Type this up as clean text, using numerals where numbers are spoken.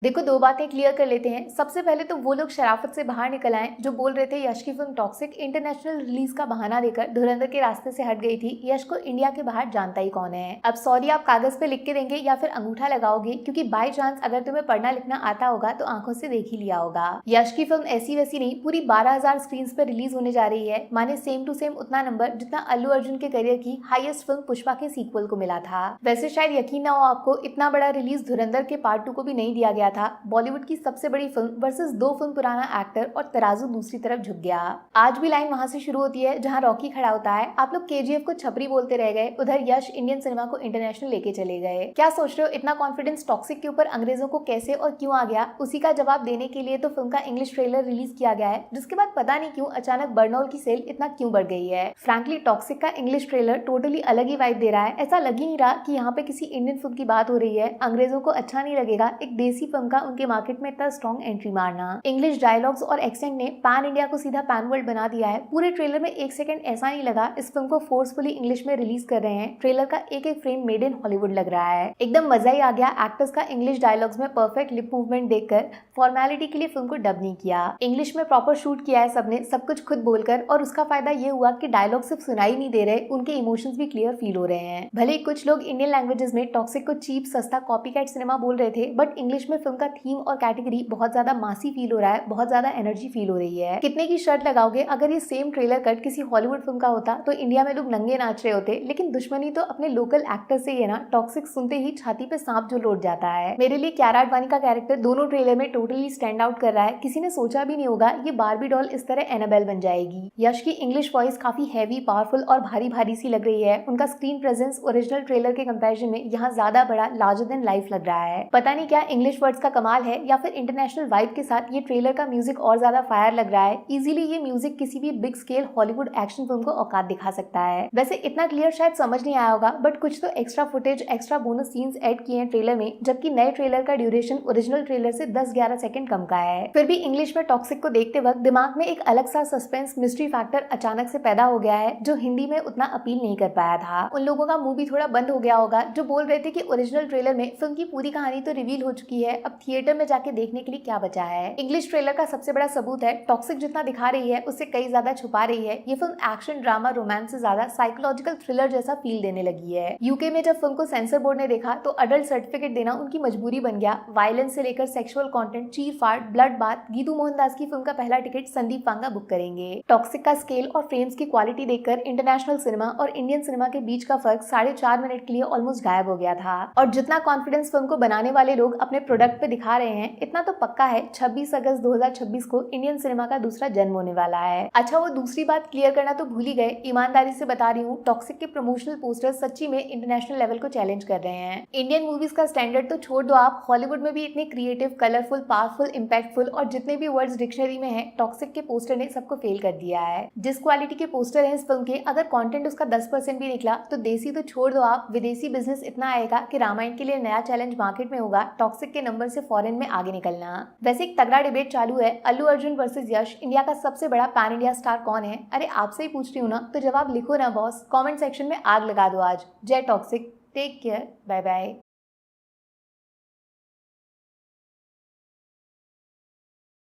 देखो, दो बातें क्लियर कर लेते हैं। सबसे पहले तो वो लोग शराफत से बाहर निकल आए जो बोल रहे थे यश की फिल्म टॉक्सिक इंटरनेशनल रिलीज का बहाना देकर धुरंधर के रास्ते से हट गई थी। यश को इंडिया के बाहर जानता ही कौन है। अब सॉरी आप कागज पे लिख के देंगे या फिर अंगूठा लगाओगे, क्योंकि बाई चांस अगर तुम्हें पढ़ना लिखना आता होगा तो आंखों से देख ही लिया होगा। यश की फिल्म ऐसी वैसी नहीं, पूरी 12,000 स्क्रीन पर रिलीज होने जा रही है। माने सेम टू सेम उतना नंबर जितना अल्लू अर्जुन के करियर की हाईएस्ट फिल्म पुष्पा के सीक्वल को मिला था। वैसे शायद यकीन ना हो आपको, इतना बड़ा रिलीज धुरंधर के पार्ट 2 को भी नहीं दिया गया था। बॉलीवुड की सबसे बड़ी फिल्म वर्सेस 2 फिल्म पुराना एक्टर और तराजू दूसरी तरफ झुक गया। आज भी लाइन वहां से शुरू होती है जहां रॉकी खड़ा होता है। आप लोग केजीएफ को छपरी बोलते रह गए, उधर यश इंडियन सिनेमा को इंटरनेशनल लेके चले गए। क्या सोच रहे हो, इतना कॉन्फिडेंस टॉक्सिक के ऊपर अंग्रेजों को कैसे और क्यों आ गया? उसी का जवाब देने के लिए तो फिल्म का इंग्लिश ट्रेलर रिलीज किया गया है, जिसके बाद पता नहीं क्यों अचानक बर्नॉल की सेल इतना क्यों बढ़ गई है। फ्रैंकली टॉक्सिक का इंग्लिश ट्रेलर टोटली अलग ही वाइब दे रहा है। ऐसा लग ही नहीं रहा कि यहाँ पे किसी इंडियन फिल्म की बात हो रही है। अंग्रेजों को अच्छा नहीं लगेगा एक देसी फिल्म का उनके मार्केट में इतना स्ट्रॉन्ग एंट्री मारना। इंग्लिश डायलॉग्स और एक्सेंट ने पैन इंडिया को सीधा पैन वर्ल्ड बना दिया है। पूरे ट्रेलर में एक सेकंड ऐसा नहीं लगा इस फिल्म को फोर्सफुली इंग्लिश में रिलीज कर रहे हैं। ट्रेलर का एक एक फ्रेम मेड इन हॉलीवुड लग रहा है। एकदम मजा ही आ गया। एक्टर्स का इंग्लिश डायलॉग्स में परफेक्ट लिप मूवमेंट देखकर फॉर्मेलिटी के लिए फिल्म को डब नहीं किया, इंग्लिश में प्रॉपर शूट किया है सबने, सब कुछ खुद बोलकर। और उसका फायदा ये हुआ कि डायलॉग सिर्फ सुनाई नहीं दे रहे, उनके इमोशंस भी क्लियर फील हो रहे हैं। भले ही कुछ लोग इंडियन लैंग्वेजेस में टॉक्सिक को चीप सस्ता कॉपीकैट सिनेमा बोल रहे थे, बट इंग्लिश में फिल्म का थीम और कैटेगरी बहुत ज्यादा मासी फील हो रहा है, बहुत ज्यादा एनर्जी फील हो रही है। कितने की शर्ट लगाओगे? अगर ये सेम ट्रेलर कट किसी हॉलीवुड फिल्म का होता तो इंडिया में लोग नंगे नाच रहे होते, लेकिन दुश्मनी तो अपने लोकल एक्टर से ही है ना। टॉक्सिक सुनते ही छाती पे सांप जो लौट जाता है। मेरे लिए क्यारा आडवाणी का कैरेक्टर दोनों ट्रेलर में टोटली स्टैंड आउट कर रहा है। किसी ने सोचा भी नहीं होगा ये बार्बी डॉल इस तरह एनाबेल बन जाएगी। यश की इंग्लिश वॉइस काफी हैवी, पावरफुल और भारी भारी सी लग रही है। उनका स्क्रीन प्रेजेंस ओरिजिनल ट्रेलर के कंपैरिजन में यहाँ ज्यादा बड़ा, लार्जर देन लाइफ लग रहा है। पता नहीं क्या इंग्लिश वर्ड्स का कमाल है या फिर इंटरनेशनल वाइब के साथ ये ट्रेलर का म्यूजिक और ज्यादा फायर लग रहा है। इजीली ये म्यूजिक किसी भी big scale Hollywood action film को औकात दिखा सकता है। वैसे इतना क्लियर शायद समझ नहीं आया होगा, बट कुछ तो extra footage, extra bonus scenes add किए हैं ट्रेलर में, जबकि नए ट्रेलर का ड्यूरेशन ओरिजिनल ट्रेलर से 10-11 सेकंड कम का है। फिर भी इंग्लिश में टॉक्सिक को देखते वक्त दिमाग में एक अलग सा सस्पेंस, मिस्ट्री फैक्टर अचानक से पैदा हो गया है, जो हिंदी में उतना अपील नहीं कर पाया था। उन लोगों का मुंह भी थोड़ा बंद हो गया होगा जो बोल रहे थे कि ओरिजिनल ट्रेलर में फिल्म की पूरी कहानी तो रिवील हो चुकी है, अब थिएटर में जाके देखने के लिए क्या बचा है। इंग्लिश ट्रेलर का सबसे बड़ा सबूत है, टॉक्सिक जितना दिखा रही है उससे कई ज्यादा छुपा रही है। ये फिल्म एक्शन, ड्रामा, रोमांस से ज्यादा साइकोलॉजिकल थ्रिलर जैसा फील देने लगी है। यूके में जब फिल्म को सेंसर बोर्ड ने देखा तो अडल्ट सर्टिफिकेट देना उनकी मजबूरी बन गया। वायलेंस से लेकर सेक्सुअल कंटेंट, चीर फाड़, ब्लड बाथ, गीतू मोहनदास की फिल्म का पहला टिकट संदीप पांगा बुक करेंगे। टॉक्सिक का स्केल और फ्रेम्स की क्वालिटी देखकर इंटरनेशनल सिनेमा और इंडियन सिनेमा के बीच का फर्क 4.5 मिनट के लिए ऑलमोस्ट गायब हो गया था। और जितना कॉन्फिडेंस फिल्म को बनाने वाले लोग अपने प्रोडक्ट पे दिखा रहे हैं, इतना तो पक्का है 26 अगस्त 2026 को इंडियन सिनेमा का दूसरा जन्म होने वाला है। अच्छा, वो दूसरी बात क्लियर करना तो भूल ही गए, ईमानदारी से बता रही हूँ, टॉक्सिक के प्रमोशनल पोस्टर सच्ची में इंटरनेशनल लेवल को चैलेंज कर रहे हैं। इंडियन मूवीज का स्टैंडर्ड तो छोड़ दो आप, हॉलीवुड में भी इतने क्रिएटिव, कलरफुल, पावरफुल, इम्पैक्टफुल और जितने भी वर्ड्स डिक्शनरी में है, टॉक्सिक के पोस्टर ने सबको फेल कर दिया है। जिस क्वालिटी के पोस्टर है इस फिल्म के, अगर कंटेंट उसका 10% भी निकला तो देसी तो छोड़ दो आप, विदेशी बिजनेस इतना आएगा कि रामायण के लिए नया चैलेंज मार्केट में होगा, टॉक्सिक के नंबर से फॉरेन में आगे निकलना। वैसे एक तगड़ा डिबेट चालू है, अल्लू अर्जुन वर्सेस यश, इंडिया का सबसे बड़ा पैन इंडिया स्टार कौन है? अरे आपसे ही पूछ रही हूँ ना, तो जवाब लिखो ना बॉस, कमेंट सेक्शन में आग लगा दो आज। जय toxic, take care, bye bye.